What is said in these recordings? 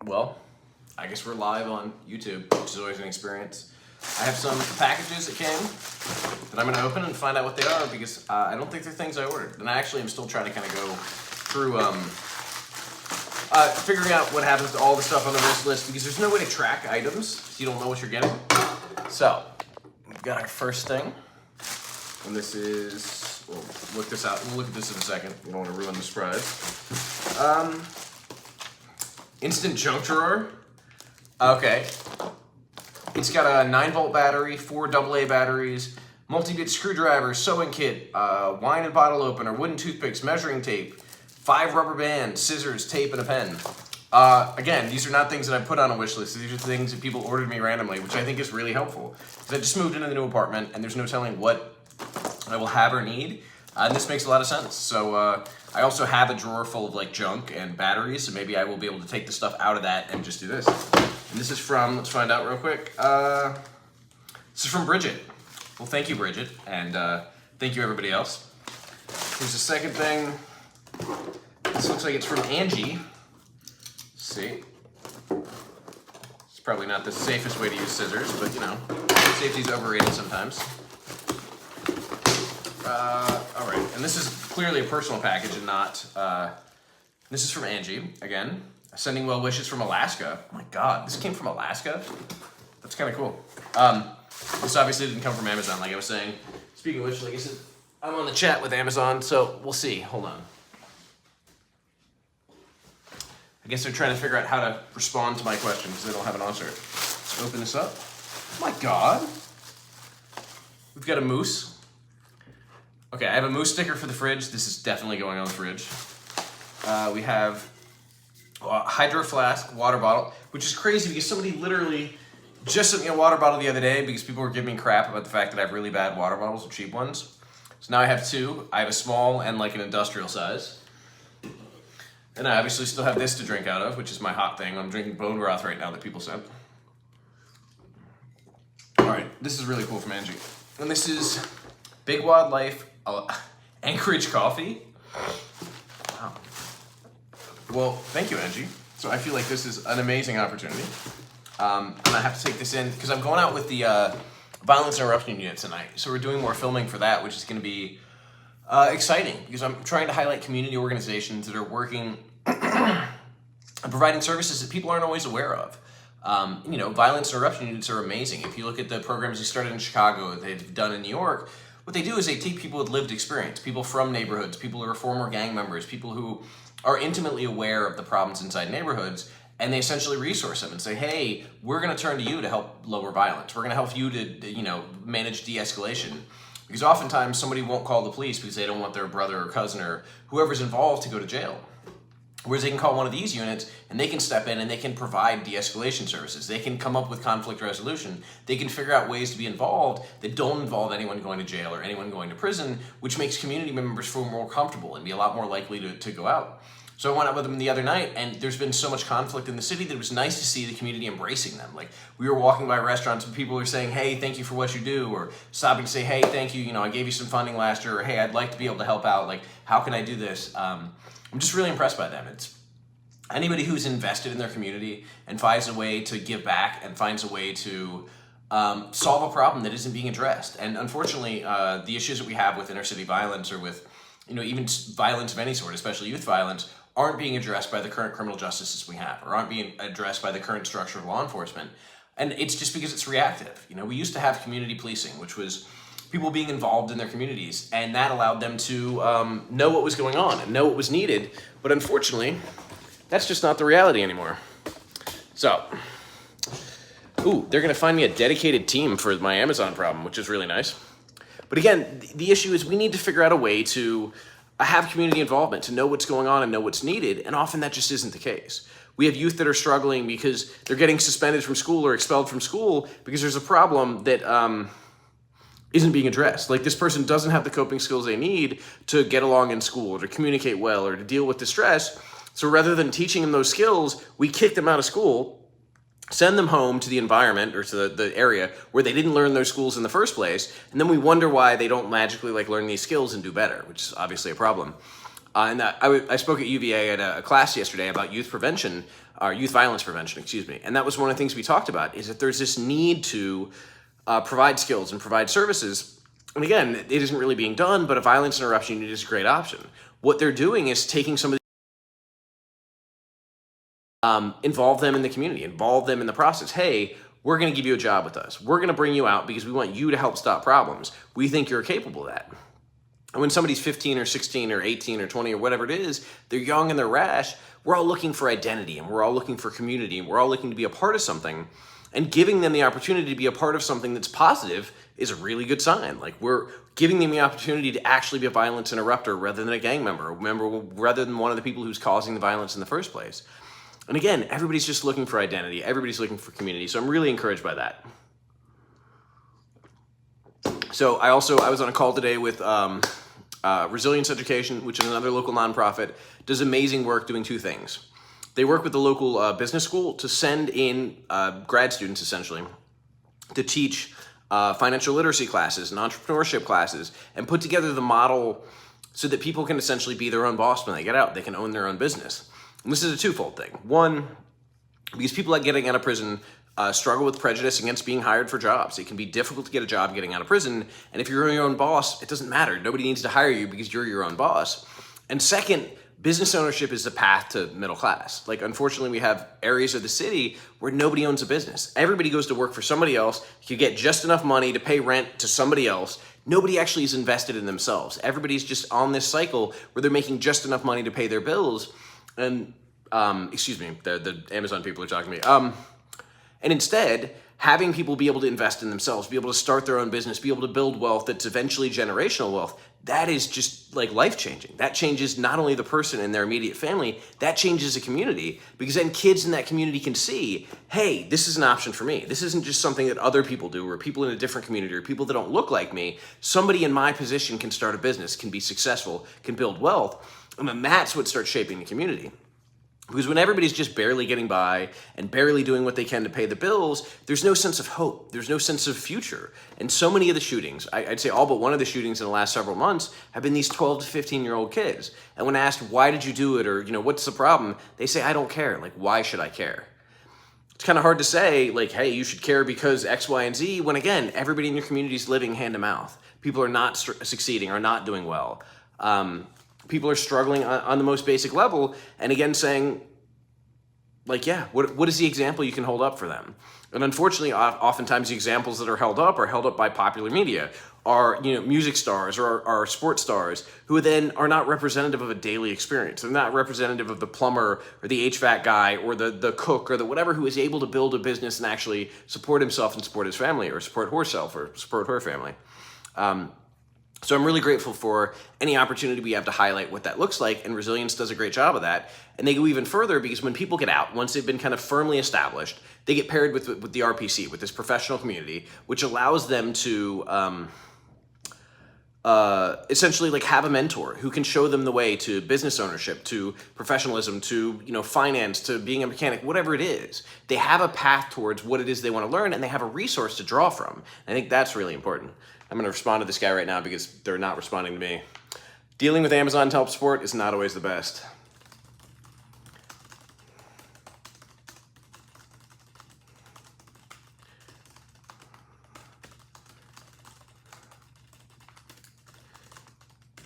Well, I guess we're live on YouTube, which is always an experience. I have some packages that came that I'm going to open and find out what they are because I don't think they're things I ordered. And I actually am still trying to kind of go through figuring out what happens to all the stuff on the wish list because there's no way to track items so you don't know what you're getting. So, we've got our first thing. And this is, we'll look this out. We'll look at this in a second. We don't want to ruin the surprise. Instant junk drawer. Okay. It's got a 9-volt battery, 4 AA batteries, multi-bit screwdriver, sewing kit, wine and bottle opener, wooden toothpicks, measuring tape, 5 rubber bands, scissors, tape, and a pen. Again, these are not things that I put on a wish list. These are things that people ordered me randomly, which I think is really helpful. Because I just moved into the new apartment, and there's no telling what I will have or need. And this makes a lot of sense. So I also have a drawer full of like junk and batteries, so maybe I will be able to take the stuff out of that and just do this. And this is from, let's find out real quick. This is from Bridget. Well, thank you, Bridget, and thank you everybody else. Here's the second thing. This looks like it's from Angie. Let's see. It's probably not the safest way to use scissors, but you know, safety's overrated sometimes. All right, and this is clearly a personal package and not, this is from Angie, again, sending well wishes from Alaska. Oh my God, this came from Alaska? That's kind of cool. This obviously didn't come from Amazon, like I was saying. Speaking of which, like I said, I'm on the chat with Amazon, so we'll see. Hold on. I guess they're trying to figure out how to respond to my question because they don't have an answer. Let's open this up. Oh my God. We've got a moose. Okay, I have a moose sticker for the fridge. This is definitely going on the fridge. We have a Hydro Flask water bottle, which is crazy because somebody literally just sent me a water bottle the other day because people were giving me crap about the fact that I have really bad water bottles, cheap ones. So now I have 2. I have a small and like an industrial size. And I obviously still have this to drink out of, which is my hot thing. I'm drinking bone broth right now that people sent. All right, this is really cool from Angie. And this is Big Wildlife Anchorage coffee. Wow. Well, thank you, Angie. So I feel like this is an amazing opportunity. And I have to take this in because I'm going out with the Violence Interruption Unit tonight. So we're doing more filming for that, which is going to be exciting because I'm trying to highlight community organizations that are working and providing services that people aren't always aware of. You know, violence interruption units are amazing. If you look at the programs they started in Chicago, they've done in New York, what they do is they take people with lived experience, people from neighborhoods, people who are former gang members, people who are intimately aware of the problems inside neighborhoods, and they essentially resource them and say, hey, we're going to turn to you to help lower violence. We're going to help you to, you know, manage de-escalation. Because oftentimes somebody won't call the police because they don't want their brother or cousin or whoever's involved to go to jail. Whereas they can call one of these units and they can step in and they can provide de-escalation services. They can come up with conflict resolution. They can figure out ways to be involved that don't involve anyone going to jail or anyone going to prison, which makes community members feel more comfortable and be a lot more likely to go out. So I went out with them the other night, and there's been so much conflict in the city that it was nice to see the community embracing them. Like, we were walking by restaurants and people were saying, hey, thank you for what you do, or stopping to say, hey, thank you, I gave you some funding last year, or hey, I'd like to be able to help out, like, how can I do this? I'm just really impressed by them. It's anybody who's invested in their community and finds a way to give back and finds a way to solve a problem that isn't being addressed. And unfortunately, the issues that we have with inner city violence or with, even violence of any sort, especially youth violence, aren't being addressed by the current criminal justice system we have, or aren't being addressed by the current structure of law enforcement. And it's just because it's reactive. We used to have community policing, which was people being involved in their communities, and that allowed them to know what was going on and know what was needed. But unfortunately, that's just not the reality anymore. So, they're gonna find me a dedicated team for my Amazon problem, which is really nice. But again, the issue is we need to figure out a way to have community involvement, to know what's going on and know what's needed, and often that just isn't the case. We have youth that are struggling because they're getting suspended from school or expelled from school because there's a problem that isn't being addressed. Like, this person doesn't have the coping skills they need to get along in school or to communicate well or to deal with distress. So rather than teaching them those skills, we kick them out of school, send them home to the environment or to the area where they didn't learn those schools in the first place, and then we wonder why they don't magically learn these skills and do better, which is obviously a problem. I spoke at UVA at a class yesterday about youth prevention, or youth violence prevention, excuse me. And that was one of the things we talked about, is that there's this need to provide skills and provide services. And again, it isn't really being done, but a violence interruption unit is a great option. What they're doing is taking some of the, involve them in the community, involve them in the process. Hey, we're going to give you a job with us. We're going to bring you out because we want you to help stop problems. We think you're capable of that. And when somebody's 15 or 16 or 18 or 20 or whatever it is, they're young and they're rash, we're all looking for identity and we're all looking for community and we're all looking to be a part of something. And giving them the opportunity to be a part of something that's positive is a really good sign. Like, we're giving them the opportunity to actually be a violence interrupter rather than a gang member, rather than one of the people who's causing the violence in the first place. And again, everybody's just looking for identity. Everybody's looking for community. So I'm really encouraged by that. So I was on a call today with Resilience Education, which is another local nonprofit, does amazing work doing two things. They work with the local business school to send in grad students, essentially, to teach financial literacy classes and entrepreneurship classes, and put together the model so that people can essentially be their own boss when they get out. They can own their own business. And this is a twofold thing. One, because people that getting out of prison struggle with prejudice against being hired for jobs. It can be difficult to get a job getting out of prison, and if you're your own boss, it doesn't matter. Nobody needs to hire you because you're your own boss. And second, business ownership is the path to middle class. Like, unfortunately, we have areas of the city where nobody owns a business. Everybody goes to work for somebody else. You get just enough money to pay rent to somebody else. Nobody actually is invested in themselves. Everybody's just on this cycle where they're making just enough money to pay their bills. And, excuse me, the Amazon people are talking to me. And instead, having people be able to invest in themselves, be able to start their own business, be able to build wealth that's eventually generational wealth, that is just like life-changing. That changes not only the person and their immediate family, that changes a community, because then kids in that community can see, hey, this is an option for me. This isn't just something that other people do, or people in a different community, or people that don't look like me. Somebody in my position can start a business, can be successful, can build wealth, and then that's what starts shaping the community. Because when everybody's just barely getting by and barely doing what they can to pay the bills, there's no sense of hope. There's no sense of future. And so many of the shootings, I'd say all but one of the shootings in the last several months, have been these 12 to 15-year-old kids. And when asked, why did you do it? Or, what's the problem? They say, I don't care. Like, why should I care? It's kind of hard to say, like, hey, you should care because X, Y, and Z, when again, everybody in your community is living hand to mouth. People are not succeeding, are not doing well. People are struggling on the most basic level, and again saying, like, yeah, what is the example you can hold up for them? And unfortunately, oftentimes the examples that are held up by popular media, are music stars or are sports stars who then are not representative of a daily experience. They're not representative of the plumber or the HVAC guy or the cook or the whatever who is able to build a business and actually support himself and support his family, or support herself or support her family. So I'm really grateful for any opportunity we have to highlight what that looks like, and Resilience does a great job of that. And they go even further, because when people get out, once they've been kind of firmly established, they get paired with the RPC, with this professional community, which allows them to essentially like have a mentor who can show them the way to business ownership, to professionalism, to finance, to being a mechanic, whatever it is. They have a path towards what it is they want to learn, and they have a resource to draw from. I think that's really important. I'm going to respond to this guy right now because they're not responding to me. Dealing with Amazon help support is not always the best.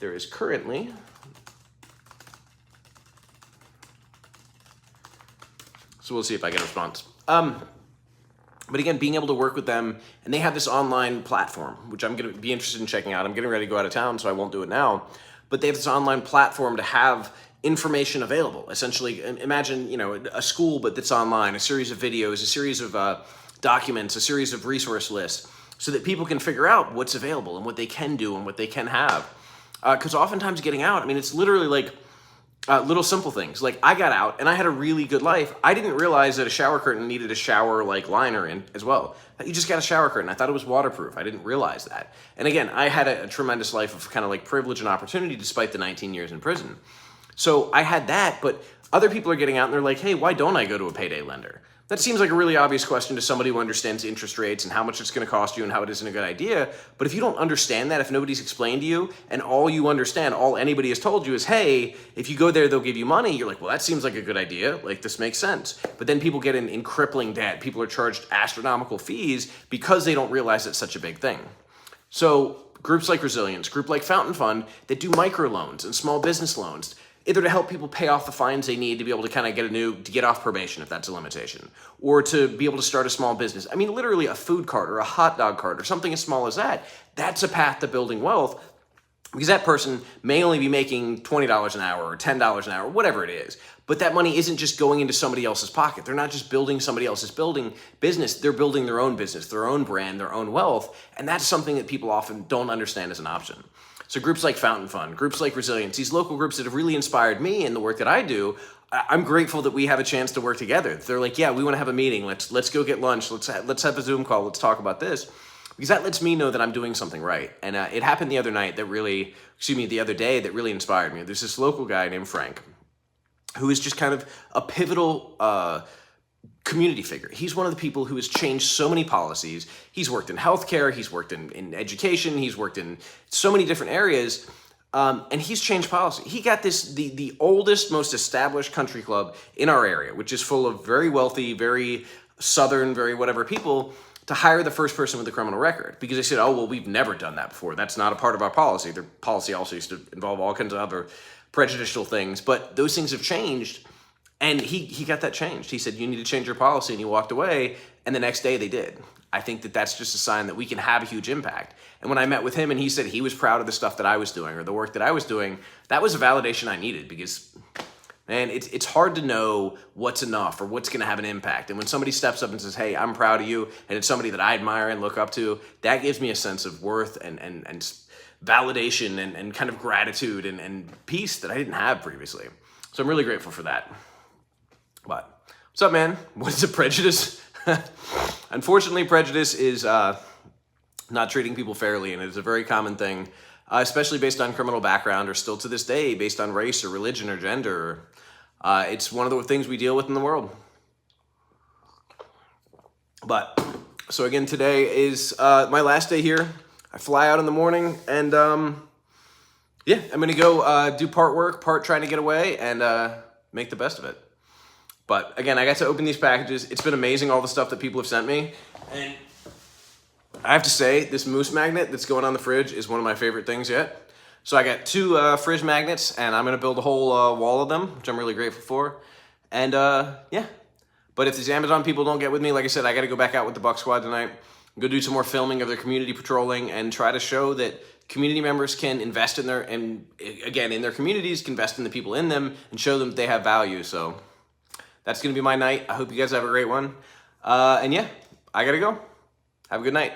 There is currently so we'll see if I get a response. But again, being able to work with them, and they have this online platform, which I'm going to be interested in checking out. I'm getting ready to go out of town, so I won't do it now. But they have this online platform to have information available. Essentially, imagine a school, but that's online, a series of videos, a series of documents, a series of resource lists, so that people can figure out what's available and what they can do and what they can have. Because oftentimes getting out, it's literally like little simple things. Like, I got out and I had a really good life. I didn't realize that a shower curtain needed a shower like liner in as well. You just got a shower curtain. I thought it was waterproof. I didn't realize that. And again, I had a tremendous life of kind of like privilege and opportunity despite the 19 years in prison. So I had that, but other people are getting out and they're like, hey, why don't I go to a payday lender? That seems like a really obvious question to somebody who understands interest rates and how much it's going to cost you and how it isn't a good idea. But if you don't understand that, if nobody's explained to you, and all you understand, all anybody has told you is, hey, if you go there, they'll give you money, you're like, well, that seems like a good idea. Like, this makes sense. But then people get in crippling debt. People are charged astronomical fees because they don't realize it's such a big thing. So groups like Resilience, group like Fountain Fund that do microloans and small business loans, either to help people pay off the fines they need to be able to kind of get off probation if that's a limitation, or to be able to start a small business. I mean, literally a food cart or a hot dog cart or something as small as that. That's a path to building wealth, because that person may only be making $20 an hour or $10 an hour, whatever it is. But that money isn't just going into somebody else's pocket. They're not just building somebody else's business. They're building their own business, their own brand, their own wealth. And that's something that people often don't understand as an option. So groups like Fountain Fund, groups like Resilience, these local groups that have really inspired me in the work that I do, I'm grateful that we have a chance to work together. They're like, yeah, we want to have a meeting. Let's go get lunch. Let's have a Zoom call. Let's talk about this. Because that lets me know that I'm doing something right. And it happened the other day that really inspired me. There's this local guy named Frank who is just kind of a pivotal community figure. He's one of the people who has changed so many policies. He's worked in healthcare, he's worked in education, he's worked in so many different areas, and he's changed policy. He got the oldest, most established country club in our area, which is full of very wealthy, very southern, very whatever people, to hire the first person with a criminal record. Because they said, oh, well, we've never done that before. That's not a part of our policy. Their policy also used to involve all kinds of other prejudicial things, but those things have changed. And he got that changed. He said, you need to change your policy, and he walked away, and the next day they did. I think that that's just a sign that we can have a huge impact. And when I met with him and he said he was proud of the stuff that I was doing or the work that I was doing, that was a validation I needed, because, man, it's hard to know what's enough or what's going to have an impact. And when somebody steps up and says, hey, I'm proud of you, and it's somebody that I admire and look up to, that gives me a sense of worth and validation and kind of gratitude and peace that I didn't have previously. So I'm really grateful for that. But what's up, man? What is a prejudice? Unfortunately, prejudice is not treating people fairly, and it is a very common thing, especially based on criminal background, or still to this day based on race or religion or gender. It's one of the things we deal with in the world. But so again, today is my last day here. I fly out in the morning, and yeah, I'm gonna go do part work, part trying to get away, and make the best of it. But again, I got to open these packages. It's been amazing, all the stuff that people have sent me. And I have to say, this moose magnet that's going on the fridge is one of my favorite things yet. So I got 2 fridge magnets, and I'm going to build a whole wall of them, which I'm really grateful for. And yeah. But if these Amazon people don't get with me, like I said, I got to go back out with the Buck Squad tonight, go do some more filming of their community patrolling, and try to show that community members can invest in their communities, can invest in the people in them, and show them that they have value. So that's going to be my night. I hope you guys have a great one. And yeah, I got to go. Have a good night.